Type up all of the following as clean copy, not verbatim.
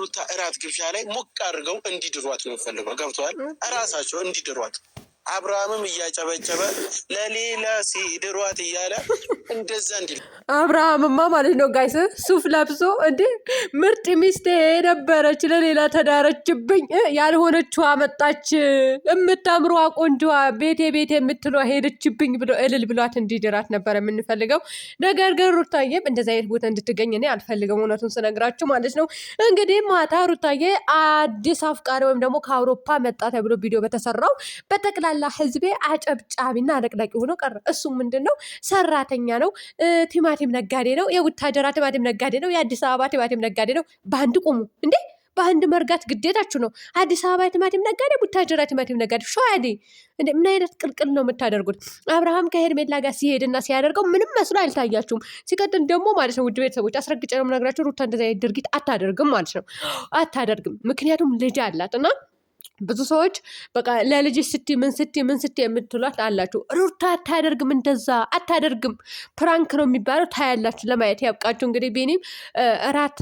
የሩታ እራት ግብዣ ላይ ሞቅ አድርገው እንዲድሯት ነው ፈልገው ገብተዋል። እራሳቸው እንዲድሯት አብርሃምም እያጨበጨበ ለሌላ ሲድሯት እያለ እንደዛ እንዲል አብርሃምማ ማለት ነው ጋይስ ሱፍ ለብሶ እንዴ ምርጥ ሚስቴ ነበረች ለሌላ ተዳረችብኝ ያልሆነችዋ መጣች የምታምሯ ቆንጆዋ ቤቴ የምትሏ ሄደችብኝ ብሎ እልል ብሏት እንዲድራት ነበር የምንፈልገው። ነገር ግን ሩታዬም እንደዚ አይነት ቦታ እንድትገኝ እኔ አልፈልግም፣ እውነቱን ስነግራችሁ ማለት ነው። እንግዲህ ማታ ሩታዬ አዲስ አፍቃሪ ወይም ደግሞ ከአውሮፓ መጣ ተብሎ ቪዲዮ በተሰራው በጠቅላላ ህዝቤ አጨብጫቢና አለቅላቂ ሆኖ ቀረ። እሱ ምንድን ነው? ሰራተኛ ነው፣ ቲማቲም ነጋዴ ነው፣ የቡታጀራ ቲማቲም ነጋዴ ነው፣ የአዲስ አበባ ቲማቲም ነጋዴ ነው። በአንድ ቁሙ እንዴ! በአንድ መርጋት ግዴታችሁ ነው። አዲስ አበባ ቲማቲም ነጋዴ፣ ቡታጀራ ቲማቲም ነጋዴ። ሸዋዴ ምን አይነት ቅልቅል ነው የምታደርጉት? አብርሃም ከሄርሜላ ጋር ሲሄድና ሲያደርገው ምንም መስሎ አልታያችሁም። ሲቀጥል ደግሞ ማለት ነው ውድ ቤተሰቦች አስረግጬ ነው የምነግራችሁ፣ ሩታ እንደዚህ አይነት ድርጊት አታደርግም ማለት ነው። አታደርግም፣ ምክንያቱም ልጅ አላት እና ብዙ ሰዎች በቃ ለልጅ ምን ስቲ የምትሏት አላችሁ። ሩታ አታደርግም፣ እንደዛ አታደርግም። ፕራንክ ነው የሚባለው። ታያላችሁ፣ ለማየት ያብቃችሁ። እንግዲህ ቤኒም እራት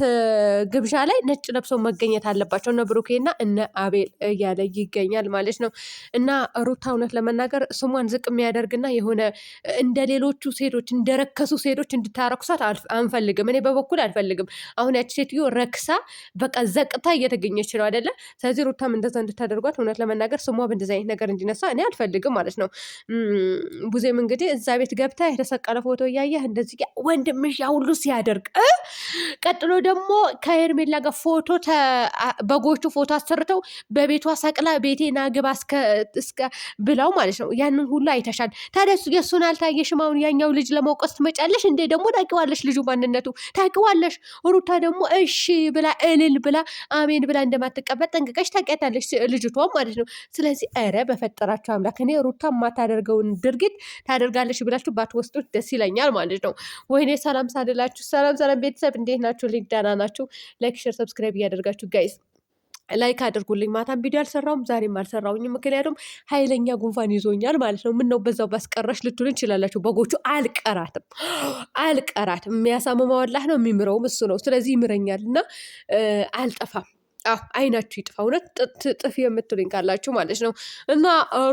ግብዣ ላይ ነጭ ለብሰው መገኘት አለባቸው እነ ብሩኬና እነ አቤል እያለ ይገኛል ማለት ነው። እና ሩታ እውነት ለመናገር ስሟን ዝቅ የሚያደርግና የሆነ እንደ ሌሎቹ ሴቶች እንደረከሱ ሴቶች እንድታረኩሳት አንፈልግም። እኔ በበኩል አልፈልግም። አሁን ያቺ ሴትዮ ረክሳ በቃ ዘቅታ እየተገኘች ነው አይደለ? ስለዚህ ሩታም እንደዛ እንድታደርጓት እውነት ለመናገር ስሟ በእንደዚህ አይነት ነገር እንዲነሳ እኔ አልፈልግም ማለት ነው። ቡዜም እንግዲህ እዛ ቤት ገብታ የተሰቀለ ፎቶ እያየህ እንደዚህ ወንድምሽ ያ ሁሉ ሲያደርግ፣ ቀጥሎ ደግሞ ከሄርሜላ ጋር ፎቶ በጎቹ ፎቶ አሰርተው በቤቷ ሰቅላ ቤቴ ናግባ እስከ ብላው ማለት ነው። ያንን ሁሉ አይተሻል። ታዲያ የእሱን አልታየሽም? አሁን ያኛው ልጅ ለመውቀስ ትመጫለሽ እንዴ? ደግሞ ታውቂዋለሽ፣ ልጁ ማንነቱ ታውቂዋለሽ። ሩታ ደግሞ እሺ ብላ እልል ብላ አሜን ብላ እንደማትቀበል ጠንቅቀሽ ታውቂያታለሽ፣ ልጅቷ ማለት ነው። ስለዚህ ኧረ በፈጠራችሁ አምላክ እኔ ሩታ የማታደርገውን ድርጊት ታደርጋለች ብላችሁ ባትወስዱት ደስ ይለኛል ማለት ነው። ወይኔ ሰላም ሳልላችሁ፣ ሰላም ቤተሰብ እንዴት ናችሁ? ሊዳና ናችሁ? ላይክ ሼር ሰብስክራይብ እያደርጋችሁ ጋይስ ላይክ አድርጉልኝ። ማታም ቪዲዮ አልሰራውም፣ ዛሬም አልሰራውኝም። ምክንያቱም ኃይለኛ ጉንፋን ይዞኛል ማለት ነው። ምን ነው በዛው ባስቀረሽ ልትሉ እንችላላችሁ። በጎቹ አልቀራትም። የሚያሳምመው አላህ ነው፣ የሚምረውም እሱ ነው። ስለዚህ ይምረኛል እና አልጠፋም። አይናችሁ ይጥፋ። እውነት ጥፍ የምትሉኝ ካላችሁ ማለት ነው። እና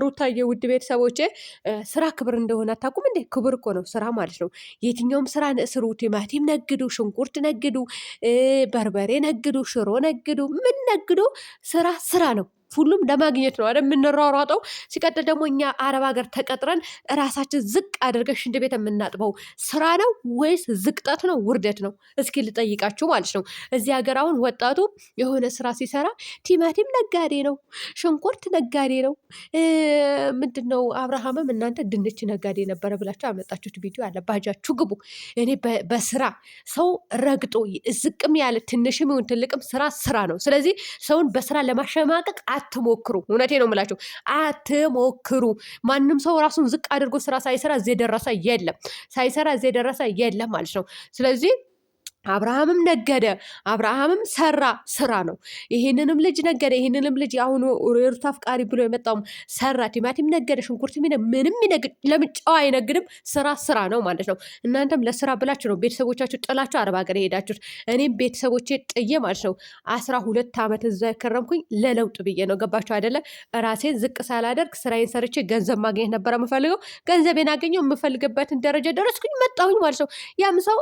ሩታዬ ውድ ቤተሰቦቼ ስራ ክብር እንደሆነ አታውቁም እንዴ? ክብር እኮ ነው ስራ ማለት ነው። የትኛውም ስራ ስሩ። ቲማቲም ነግዱ፣ ሽንኩርት ነግዱ፣ በርበሬ ነግዱ፣ ሽሮ ነግዱ፣ ምን ነግዱ፣ ስራ ነው። ሁሉም ለማግኘት ነው አይደል የምንሯሯጠው። ሲቀጥል ደግሞ እኛ አረብ ሀገር ተቀጥረን ራሳችን ዝቅ አድርገን ሽንት ቤት የምናጥበው ስራ ነው ወይስ ዝቅጠት ነው ውርደት ነው? እስኪ ልጠይቃችሁ ማለት ነው። እዚህ ሀገር አሁን ወጣቱ የሆነ ስራ ሲሰራ ቲማቲም ነጋዴ ነው፣ ሽንኩርት ነጋዴ ነው። ምንድን ነው አብርሃምም እናንተ ድንች ነጋዴ ነበረ ብላችሁ ያመጣችሁት ቪዲዮ አለ። ባጃችሁ ግቡ። እኔ በስራ ሰው ረግጦ ዝቅም ያለ ትንሽም ይሁን ትልቅም ስራ ነው። ስለዚህ ሰውን በስራ ለማሸማቀቅ አትሞክሩ። እውነቴ ነው የምላችሁ፣ አትሞክሩ። ማንም ሰው ራሱን ዝቅ አድርጎ ስራ ሳይሰራ እዚህ የደረሰ የለም ማለት ነው። ስለዚህ አብርሃምም ነገደ፣ አብርሃምም ስራ ነው። ይህንንም ልጅ ነገደ፣ ይህንንም ልጅ አሁኑ ሩታ አፍቃሪ ብሎ የመጣውም ሰራ። ቲማቲም ነገደ፣ ሽንኩርት ምንም ይነግድ። ለምን ጨዋ አይነግድም? ስራ ነው ማለት ነው። እናንተም ለስራ ብላችሁ ነው ቤተሰቦቻችሁ ጥላችሁ አረብ ሀገር የሄዳችሁት። እኔም ቤተሰቦቼ ጥዬ ማለት ነው 12 ዓመት እዛ የከረምኩኝ ለለውጥ ብዬ ነው። ገባችሁ አይደለ? ራሴን ዝቅ ሳላደርግ ስራዬን ሰርቼ ገንዘብ ማግኘት ነበረ የምፈልገው። ገንዘቤን አገኘው፣ የምፈልግበትን ደረጃ ደረስኩኝ፣ መጣሁኝ ማለት ነው። ያም ሰው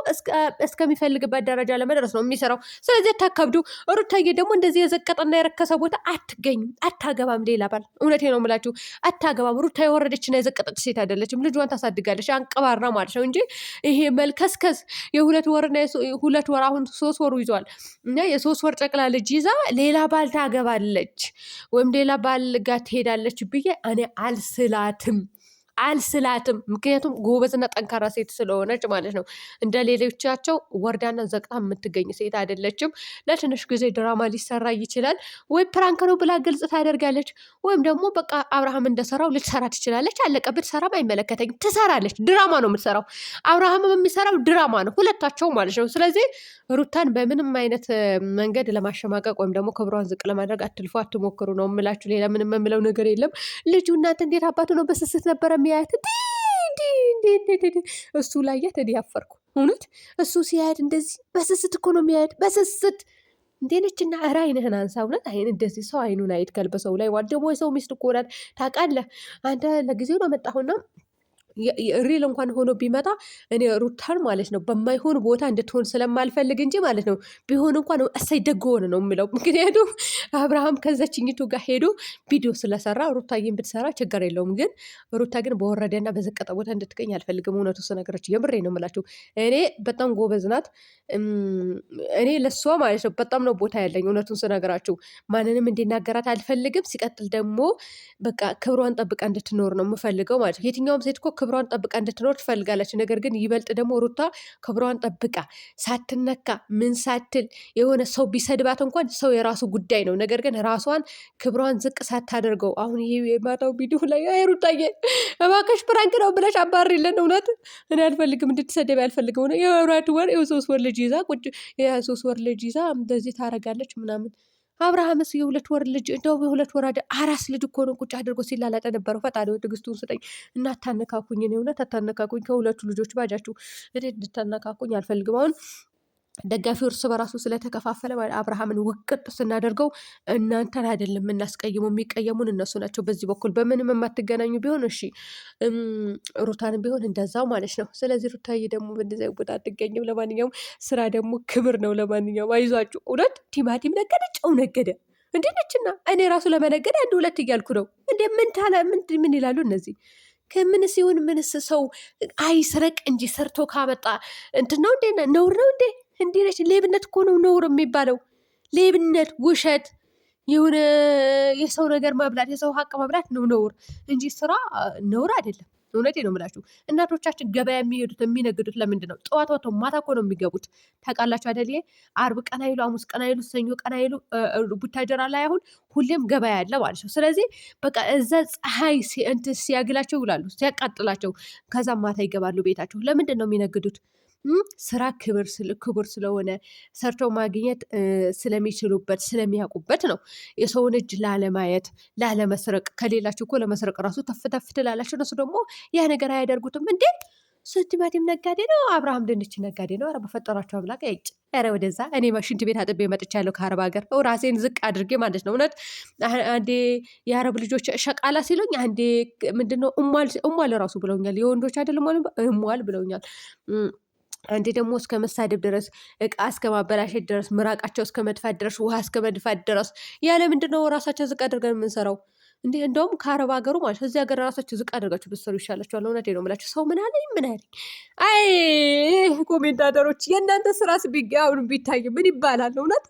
እስከሚፈልግ ደረጃ ለመድረስ ነው የሚሰራው። ስለዚህ አታካብዱ። ሩታዬ ደግሞ እንደዚህ የዘቀጠና የረከሰ ቦታ አትገኝም፣ አታገባም ሌላ ባል። እውነቴ ነው የምላችሁ አታገባም። ሩታ የወረደችና የዘቀጠች ሴት አይደለችም። ልጇን ታሳድጋለች፣ አንቀባራ ማለት ነው እንጂ ይሄ መልከስከስ የ2 ወርና የ2 ወር አሁን 3 ወሩ ይዟል እና የ3 ወር ጨቅላ ልጅ ይዛ ሌላ ባል ታገባለች ወይም ሌላ ባል ጋር ትሄዳለች ብዬ እኔ አልስላትም። ምክንያቱም ጎበዝና ጠንካራ ሴት ስለሆነች ማለት ነው። እንደ ሌሎቻቸው ወርዳና ዘቅታ የምትገኝ ሴት አይደለችም። ለትንሽ ጊዜ ድራማ ሊሰራ ይችላል፣ ወይ ፕራንክ ነው ብላ ግልጽ ታደርጋለች፣ ወይም ደግሞ በቃ አብርሃም እንደሰራው ልትሰራ ትችላለች። አለቀ። ብትሰራም አይመለከተኝም፣ ትሰራለች። ድራማ ነው የምትሰራው፣ አብርሃምም የሚሰራው ድራማ ነው፣ ሁለታቸው ማለት ነው። ስለዚህ ሩታን በምንም አይነት መንገድ ለማሸማቀቅ ወይም ደግሞ ክብሯን ዝቅ ለማድረግ አትልፎ አትሞክሩ ነው የምላችሁ። ሌላ ምንም የምለው ነገር የለም። ልጁ እናንተ እንዴት አባቱ ነው በስስት ነበረ የሚያያት። እሱ ላያት እኔ ያፈርኩ እውነት። እሱ ሲያያት እንደዚህ በስስት እኮ ነው የሚያያት፣ በስስት እንዴነችና ኧረ አይንህን አንሳ። እውነት አይን እንደዚህ ሰው አይኑን አይትከል በሰው ላይ ዋል ደግሞ የሰው ሚስት እኮ ናት ታውቃለህ። አንተ ለጊዜው ነው መጣሁና ሪል እንኳን ሆኖ ቢመጣ እኔ ሩታን ማለት ነው በማይሆን ቦታ እንድትሆን ስለማልፈልግ እንጂ ማለት ነው ቢሆን እንኳን እሰይ ደግ ሆነ ነው የምለው። ምክንያቱም አብርሃም ከዛችኝቱ ጋር ሄዶ ቪዲዮ ስለሰራ ሩታዬን ብትሰራ ችግር የለውም። ግን ሩታ ግን በወረደና በዘቀጠ ቦታ እንድትገኝ አልፈልግም። እውነቱ ስነገራችሁ የምሬ ነው የምላችሁ። እኔ በጣም ጎበዝ ናት። እኔ ለሷ ማለት ነው በጣም ነው ቦታ ያለኝ። እውነቱን ስነገራችሁ ማንንም እንዲናገራት አልፈልግም። ሲቀጥል ደግሞ በቃ ክብሯን ጠብቃ እንድትኖር ነው የምፈልገው ማለት ነው። የትኛውም ሴት እኮ ክብሯን ጠብቃ እንድትኖር ትፈልጋለች። ነገር ግን ይበልጥ ደግሞ ሩታ ክብሯን ጠብቃ ሳትነካ ምን ሳትል የሆነ ሰው ቢሰድባት እንኳን ሰው የራሱ ጉዳይ ነው። ነገር ግን ራሷን ክብሯን ዝቅ ሳታደርገው አሁን ይሄ የማታው ቪዲዮ ላይ አይ ሩታዬ እባክሽ ፕራንክ ነው ብለሽ አባሪልን። እውነት እኔ አልፈልግም፣ እንድትሰደብ አልፈልግም። ሆነ የወራት ወር የሶስት ወር ልጅ ይዛ ቁጭ የሶስት ወር ልጅ ይዛ እንደዚህ ታረጋለች ምናምን። አብርሃምስ የሁለት ወር ልጅ እንደው የሁለት ወር አራስ ልጅ እኮ ነው ቁጭ አድርጎ ሲላላጠ ነበረው። ፈጣሪ ትዕግስቱን ስጠኝ እና አታነካኩኝ። እኔ እውነት አታነካኩኝ። ከሁለቱ ልጆች ባጃችሁ እኔ እንድታነካኩኝ አልፈልግም። አሁን ደጋፊው እርስ በራሱ ስለተከፋፈለ አብርሃምን ውቅጥ ስናደርገው እናንተን አይደለም የምናስቀይመው፣ የሚቀየሙን እነሱ ናቸው። በዚህ በኩል በምንም የማትገናኙ ቢሆን እሺ፣ ሩታንም ቢሆን እንደዛው ማለት ነው። ስለዚህ ሩታዬ ደግሞ በእንደዚያ ቦታ አትገኝም። ለማንኛውም ስራ ደግሞ ክብር ነው። ለማንኛውም አይዟችሁ። እውነት ቲማቲም ነገደ፣ ጨው ነገደ እንዴት ነችና እኔ ራሱ ለመነገድ አንድ ሁለት እያልኩ ነው። እንደ ምን ታለ ምን ይላሉ እነዚህ ከምን ሲሆን ምንስ ሰው አይስረቅ እንጂ ሰርቶ ካመጣ እንትን ነው እንዴ? ነውር ነው እንዴ? እንዲህ ነች። ሌብነት እኮ ነው ነውር የሚባለው። ሌብነት፣ ውሸት፣ የሆነ የሰው ነገር መብላት፣ የሰው ሀቅ መብላት ነው ነውር እንጂ ስራ ነውር አይደለም። እውነቴ ነው የምላችሁ። እናቶቻችን ገበያ የሚሄዱት የሚነግዱት ለምንድን ነው? ጠዋት ወጥተው ማታ እኮ ነው የሚገቡት። ታውቃላችሁ አይደል? አርብ ቀን አይሉ፣ ሐሙስ ቀን አይሉ፣ ሰኞ ቀን አይሉ። ቡታጀራ ላይ አሁን ሁሌም ገበያ ያለ ማለት ነው። ስለዚህ በቃ እዛ ፀሐይ እንትን ሲያግላቸው ይውላሉ፣ ሲያቃጥላቸው፣ ከዛ ማታ ይገባሉ ቤታቸው። ለምንድን ነው የሚነግዱት? ስራ ክቡር ስለሆነ ሰርተው ማግኘት ስለሚችሉበት ስለሚያውቁበት ነው። የሰውን እጅ ላለማየት ላለመስረቅ። ከሌላችሁ እኮ ለመስረቅ ራሱ ተፍተፍ ትላላችሁ። እነሱ ደግሞ ያ ነገር አያደርጉትም እንዴ። ቲማቲም ነጋዴ ነው፣ አብርሃም ድንች ነጋዴ ነው። ኧረ በፈጠራቸው አምላክ አይጭ። ኧረ ወደዛ። እኔ ሽንት ቤት አጥቤ መጥቻለሁ ከአረብ ሀገር፣ ራሴን ዝቅ አድርጌ ማለት ነው። እውነት አንዴ የአረብ ልጆች ሸቃላ ሲሉኝ፣ አንዴ ምንድነው እሟል ራሱ ብለውኛል። የወንዶች አይደለም እሟል ብለውኛል። አንዴ ደግሞ እስከ መሳደብ ድረስ፣ እቃ እስከ ማበላሸት ድረስ፣ ምራቃቸው እስከ መድፋት ድረስ፣ ውሃ እስከ መድፋት ድረስ። ያለ ምንድን ነው ራሳቸው ዝቅ አድርገን የምንሰራው? እንዴ እንደውም ከአረብ ሀገሩ ማለት እዚህ ሀገር ራሳቸው ዝቅ አድርጋችሁ ብትሰሩ ይሻላችኋል። እውነቴን ነው የምላችሁ። ሰው ምን አለኝ ምን አለኝ። አይ ኮሜንታተሮች የእናንተ ስራስ አሁን ቢታይ ምን ይባላል? እውነት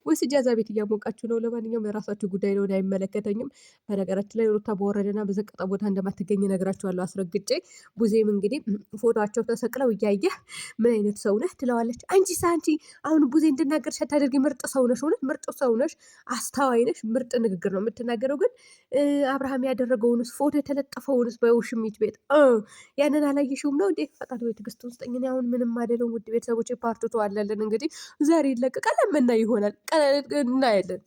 ወይስ እጃዛ ቤት እያሞቃችሁ ነው? ለማንኛውም የራሳችሁ ጉዳይ ነው፣ አይመለከተኝም። በነገራችን ላይ ሩታ በወረደና በዘቀጠ ቦታ እንደማትገኝ እነግራችኋለሁ አስረግጬ። ቡዜም እንግዲህ ፎቶቸው ተሰቅለው እያየ ምን አይነት ሰው ነህ ትለዋለች። አንቺ አሁን ቡዜ እንድናገር ሳታደርጊ ምርጥ ሰው ነሽ፣ እውነት ምርጥ ሰው ነሽ፣ አስተዋይ ነሽ፣ ምርጥ ንግግር ነው የምትናገረው። ግን አብርሃም ያደረገውንስ ፎቶ የተለጠፈውንስ በውሽሚት ቤት ያንን አላየሽውም ነው እንዴ? ፈጣሪ ወይ ትዕግስቱን ስጠኝ። አሁን ምንም አይደለም። ውድ ቤተሰቦች ፓርቱ ተዋለልን እንግዲህ ዛሬ ይለቀቃል፣ የምናይ ይሆናል። እናያለን።